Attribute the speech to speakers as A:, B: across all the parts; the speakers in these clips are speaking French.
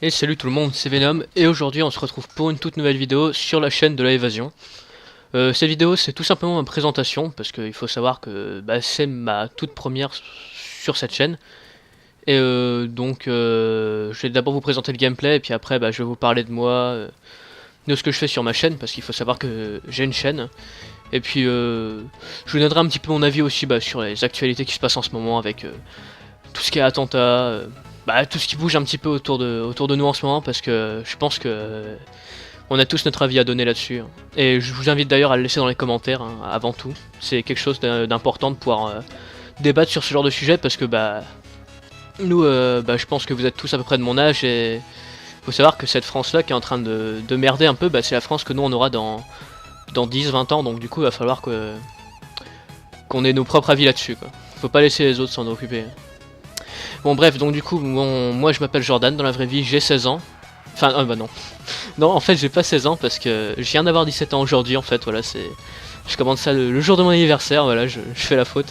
A: Et salut tout le monde, c'est Venom, et aujourd'hui on se retrouve pour une toute nouvelle vidéo sur la chaîne de la Évasion. Cette vidéo c'est tout simplement une présentation, parce qu'il faut savoir que c'est ma toute première sur cette chaîne. Et je vais d'abord vous présenter le gameplay, et puis après je vais vous parler de moi, de ce que je fais sur ma chaîne, parce qu'il faut savoir que j'ai une chaîne. Et puis je vous donnerai un petit peu mon avis aussi sur les actualités qui se passent en ce moment avec tout ce qui est attentat, tout ce qui bouge un petit peu autour de nous en ce moment, parce que je pense que on a tous notre avis à donner là-dessus. Et je vous invite d'ailleurs à le laisser dans les commentaires, hein, avant tout. C'est quelque chose d'important de pouvoir débattre sur ce genre de sujet, parce que nous, je pense que vous êtes tous à peu près de mon âge, et faut savoir que cette France-là qui est en train de merder un peu, c'est la France que nous on aura dans 10-20 ans, donc du coup il va falloir qu'on ait nos propres avis là-dessus, quoi. Faut pas laisser les autres s'en occuper. Bon bref, donc du coup, moi je m'appelle Jordan, dans la vraie vie j'ai 16 ans. Enfin, non. Non, en fait j'ai pas 16 ans parce que je viens d'avoir 17 ans aujourd'hui en fait, voilà, c'est... Je commande ça le jour de mon anniversaire, voilà, je fais la faute.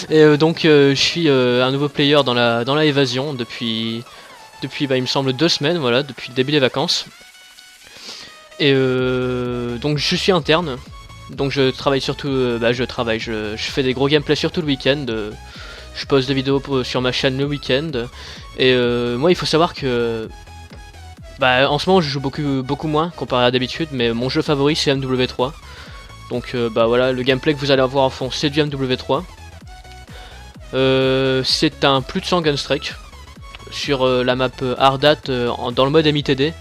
A: Et je suis un nouveau player dans la évasion depuis il me semble 2 semaines, voilà, depuis le début des vacances. Et donc je suis interne, donc je travaille surtout, je fais des gros gameplays surtout le week-end. Je poste des vidéos sur ma chaîne le week-end. Et moi il faut savoir que en ce moment je joue beaucoup moins comparé à d'habitude, mais mon jeu favori c'est MW3. Donc voilà, le gameplay que vous allez avoir en fond c'est du MW3. C'est un plus de 100 Gunstrike sur la map Ardat dans le mode MITD.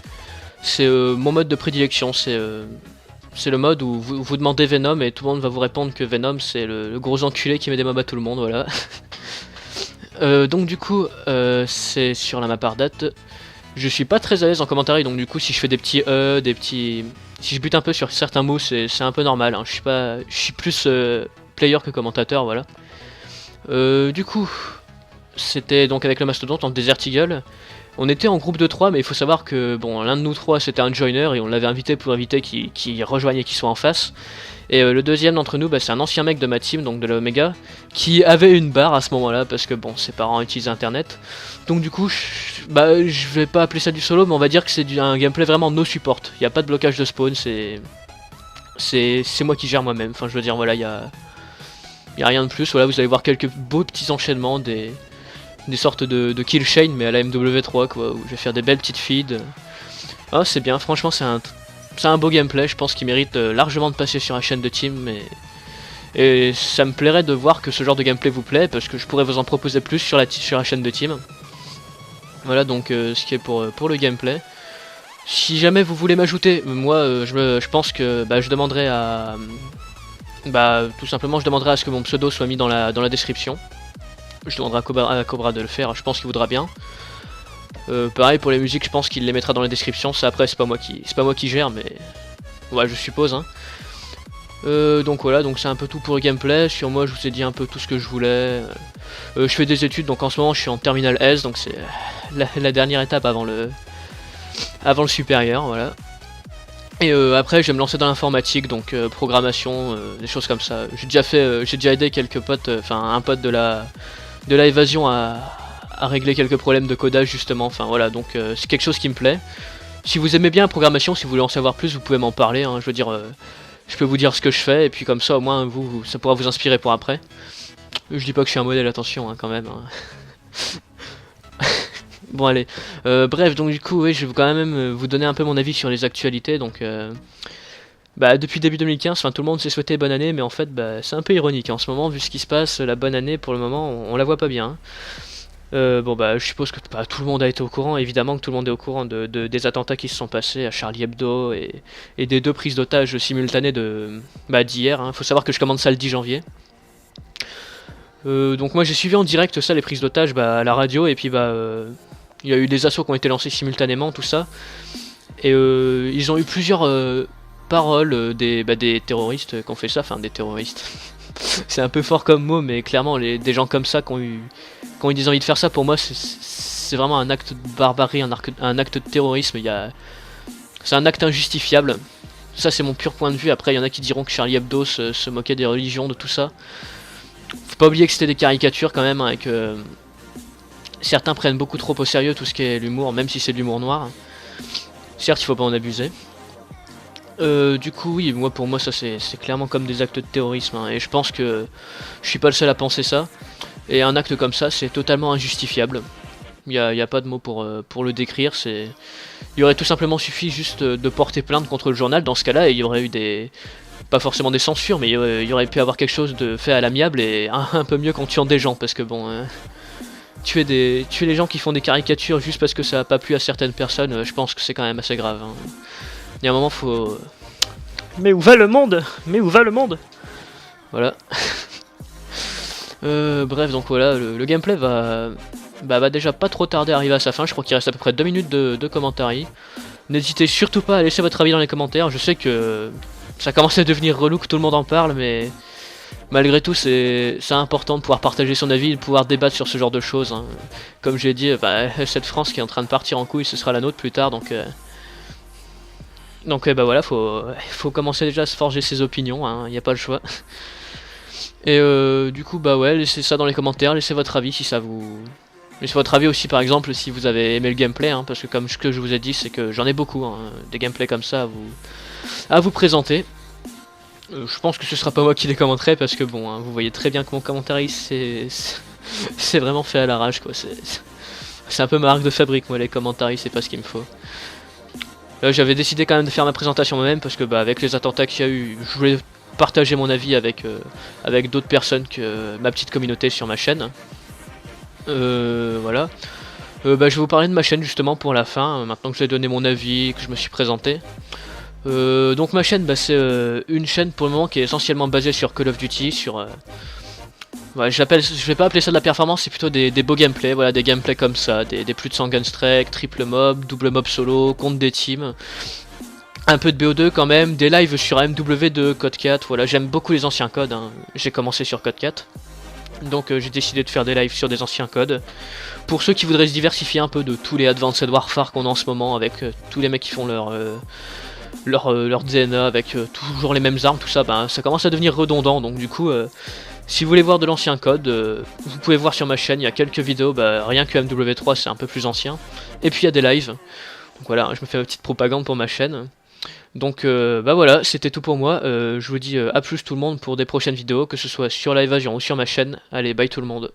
A: C'est mon mode de prédilection, c'est le mode où vous demandez Venom et tout le monde va vous répondre que Venom c'est le gros enculé qui met des mobs à tout le monde, voilà. Donc du coup, c'est sur la map Ardat. Je suis pas très à l'aise en commentaire, donc du coup si je fais des petits si je bute un peu sur certains mots, c'est un peu normal, hein. Je suis plus player que commentateur, voilà. Du coup, c'était donc avec le Mastodonte en Desert Eagle. On était en groupe de 3, mais il faut savoir que bon, l'un de nous 3 c'était un joiner et on l'avait invité pour éviter qu'il rejoigne et qu'il soit en face. Et le deuxième d'entre nous, c'est un ancien mec de ma team, donc de l'Omega, qui avait une barre à ce moment-là parce que bon, ses parents utilisaient internet. Donc du coup, je vais pas appeler ça du solo, mais on va dire que c'est un gameplay vraiment no support. Il n'y a pas de blocage de spawn, c'est moi qui gère moi-même. Enfin, je veux dire, voilà, il y a rien de plus. Voilà, vous allez voir quelques beaux petits enchaînements, des sortes de kill chain, mais à la MW3 quoi, où je vais faire des belles petites feeds. Ah, c'est bien, franchement, c'est un beau gameplay, je pense qu'il mérite largement de passer sur la chaîne de team, et ça me plairait de voir que ce genre de gameplay vous plaît, parce que je pourrais vous en proposer plus sur la chaîne de team. Voilà donc ce qui est pour le gameplay. Si jamais vous voulez m'ajouter, moi je pense que je demanderai à... tout simplement je demanderai à ce que mon pseudo soit mis dans la description. Je demanderai à Cobra de le faire, je pense qu'il voudra bien. Pareil pour les musiques, je pense qu'il les mettra dans la description. Ça après c'est pas moi qui gère, mais ouais, je suppose, hein. Donc voilà, donc c'est un peu tout pour le gameplay. Sur moi je vous ai dit un peu tout ce que je voulais. Je fais des études, donc en ce moment je suis en terminale S, donc c'est la dernière étape avant le supérieur, voilà. Et après je vais me lancer dans l'informatique, donc programmation, des choses comme ça. J'ai déjà aidé quelques potes, enfin un pote de la évasion à régler quelques problèmes de codage justement, enfin voilà, donc c'est quelque chose qui me plaît. Si vous aimez bien la programmation, si vous voulez en savoir plus, vous pouvez m'en parler, hein. Je veux dire, je peux vous dire ce que je fais, et puis comme ça au moins ça pourra vous inspirer pour après. Je dis pas que je suis un modèle, attention, hein, quand même, hein. Bon allez, bref, donc du coup oui, je vais quand même vous donner un peu mon avis sur les actualités, donc depuis début 2015, enfin tout le monde s'est souhaité bonne année, mais en fait c'est un peu ironique, hein. En ce moment, vu ce qui se passe, la bonne année pour le moment, on la voit pas bien, hein. Je suppose que tout le monde a été au courant, évidemment que tout le monde est au courant des attentats qui se sont passés à Charlie Hebdo et des 2 prises d'otages simultanées d'hier, hein. Faut savoir que je commande ça le 10 janvier. Donc moi j'ai suivi en direct ça, les prises d'otages à la radio, et puis il y a eu des assauts qui ont été lancés simultanément, tout ça. Et ils ont eu plusieurs paroles des terroristes qui ont fait ça, enfin des terroristes. C'est un peu fort comme mot, mais clairement des gens comme ça qui ont eu des envies de faire ça, pour moi c'est vraiment un acte de barbarie, un acte de terrorisme. C'est un acte injustifiable. Ça c'est mon pur point de vue. Après il y en a qui diront que Charlie Hebdo se moquait des religions, de tout ça. Faut pas oublier que c'était des caricatures quand même, hein, et que Certains prennent beaucoup trop au sérieux tout ce qui est l'humour, même si c'est de l'humour noir. Certes, il faut pas en abuser. Du coup, oui, pour moi, ça c'est clairement comme des actes de terrorisme, hein, et je pense que je suis pas le seul à penser ça. Et un acte comme ça, c'est totalement injustifiable. Y a pas de mots pour le décrire. Il aurait tout simplement suffi juste de porter plainte contre le journal dans ce cas-là, et il y aurait eu pas forcément des censures, mais il y aurait pu avoir quelque chose de fait à l'amiable et un peu mieux qu'en tuant des gens, parce que bon, tuer les gens qui font des caricatures juste parce que ça a pas plu à certaines personnes, je pense que c'est quand même assez grave, hein. Il y a un moment, faut... Mais où va le monde? Mais où va le monde? Voilà. Bref, donc voilà, le gameplay va déjà pas trop tarder à arriver à sa fin. Je crois qu'il reste à peu près 2 minutes de commentaires. N'hésitez surtout pas à laisser votre avis dans les commentaires. Je sais que ça commence à devenir relou que tout le monde en parle, mais malgré tout, c'est important de pouvoir partager son avis, de pouvoir débattre sur ce genre de choses, hein. Comme j'ai dit, cette France qui est en train de partir en couille, ce sera la nôtre plus tard, donc bah voilà, faut commencer déjà à se forger ses opinions, hein, y a pas le choix. Et du coup, bah ouais, laissez ça dans les commentaires, laissez votre avis si ça vous... Laissez votre avis aussi, par exemple, si vous avez aimé le gameplay, hein, parce que comme ce que je vous ai dit, c'est que j'en ai beaucoup, hein, des gameplays comme ça à vous présenter. Je pense que ce sera pas moi qui les commenterai, parce que bon, hein, vous voyez très bien que mon commentaire, c'est vraiment fait à l'arrache, quoi. C'est un peu ma marque de fabrique, moi, les commentaires, c'est pas ce qu'il me faut. J'avais décidé quand même de faire ma présentation moi-même, parce que bah, avec les attentats qu'il y a eu, je voulais partager mon avis avec d'autres personnes que ma petite communauté sur ma chaîne. Voilà. Bah, je vais vous parler de ma chaîne justement pour la fin, maintenant que j'ai donné mon avis, que je me suis présenté. Donc ma chaîne, bah, c'est une chaîne pour le moment qui est essentiellement basée sur Call of Duty, sur... Ouais, je vais pas appeler ça de la performance, c'est plutôt des beaux gameplays, voilà, des gameplays comme ça, des plus de 100 gunstrike, triple mob, double mob solo, contre des teams. Un peu de BO2 quand même, des lives sur AMW2, Code 4, voilà, j'aime beaucoup les anciens codes, hein. J'ai commencé sur Code 4. Donc j'ai décidé de faire des lives sur des anciens codes. Pour ceux qui voudraient se diversifier un peu de tous les Advanced Warfare qu'on a en ce moment, avec tous les mecs qui font leur DNA, avec toujours les mêmes armes, tout ça, ben, ça commence à devenir redondant, donc du coup... si vous voulez voir de l'ancien code, vous pouvez voir sur ma chaîne, il y a quelques vidéos, bah, rien que MW3 c'est un peu plus ancien. Et puis il y a des lives, donc voilà, je me fais ma petite propagande pour ma chaîne. Donc bah voilà, c'était tout pour moi, je vous dis à plus tout le monde pour des prochaines vidéos, que ce soit sur Live Agent ou sur ma chaîne. Allez, bye tout le monde.